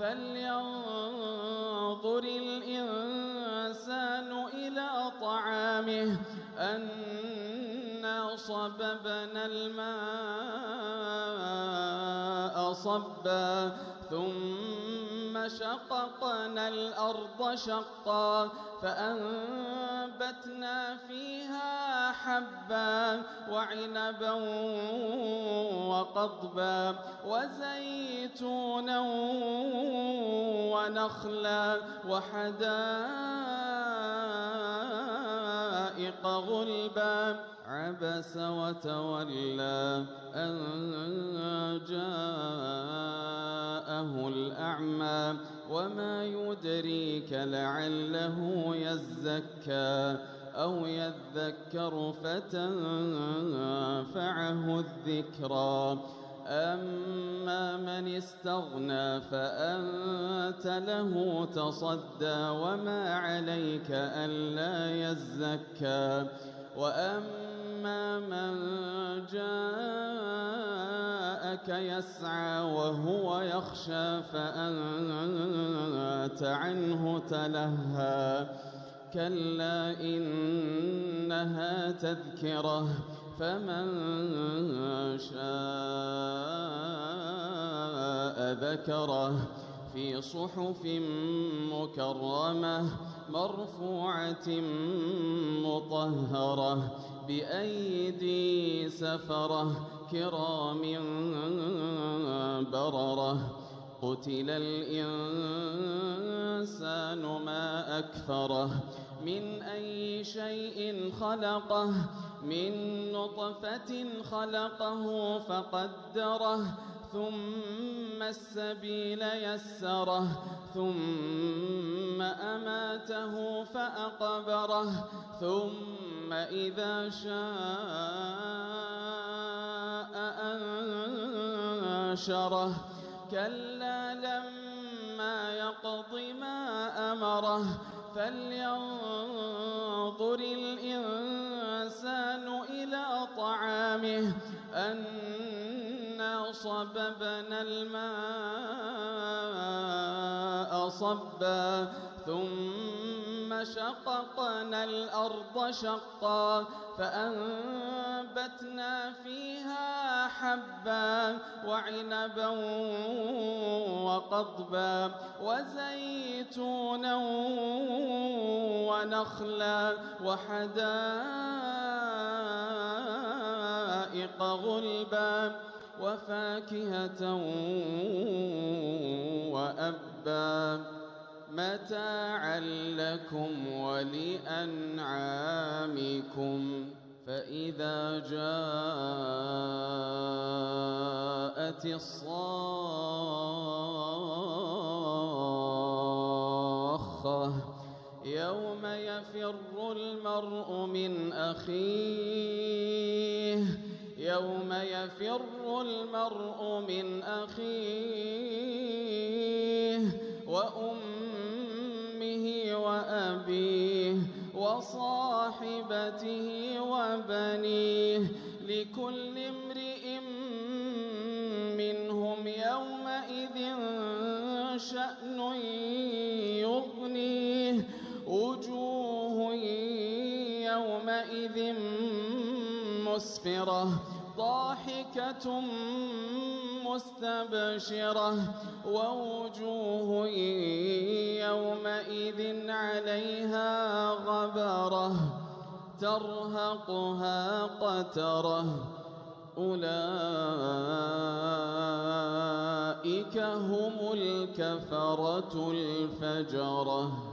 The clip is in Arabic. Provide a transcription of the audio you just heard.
فلينظر الإنسان إلى طعامه أنا صببنا الماء صبا ثم شققنا الأرض شقا فأنبتنا فيها حبا وعنبا وقضبا وزيتونا ونخلا وحدائق غلبا عبس وتولى أن جاءه الأعمى وما يدريك لعله يزكى أو يذكر فتنفعه الذكرى أما من استغنى فأنت له تصدى وما عليك ألا يزكى وأما من جاءك يسعى وهو يخشى فأنت عنه تلهى كلا إنها تذكرة فمن شاء ذكره في صحف مكرمة مرفوعة مطهرة بأيدي سفرة كرام بررة قتل الإنسان ما أكفره من أي شيء خلقه من نطفة خلقه فقدره ثم السبيل يسره ثم أماته فأقبره ثم إذا شاء أنشره كلا لما يقض ما أمره فلينظر الإنسان إلى طعامه أنا صببنا الماء صبا ثم شققنا الأرض شقا فأنبتنا فيها حبا وعنبا وقضبا وزيتونا ونخلا وحدائق غلبا وفاكهة وأبا متاعا لكم ولأنعامكم فإذا جاءت الصاخة يوم يفر المرء من أخيه يوم يفر المرء من أخيه وأمه وأبيه وصاحبته وبنيه لكل امرئ منهم يومئذ شأن يغنيه وجوه يومئذ مسفرة ضاحكة مستبشرة ووجوه يومئذ عليها غبرة ترهقها قترة أولئك هم الكفرة الفجرة.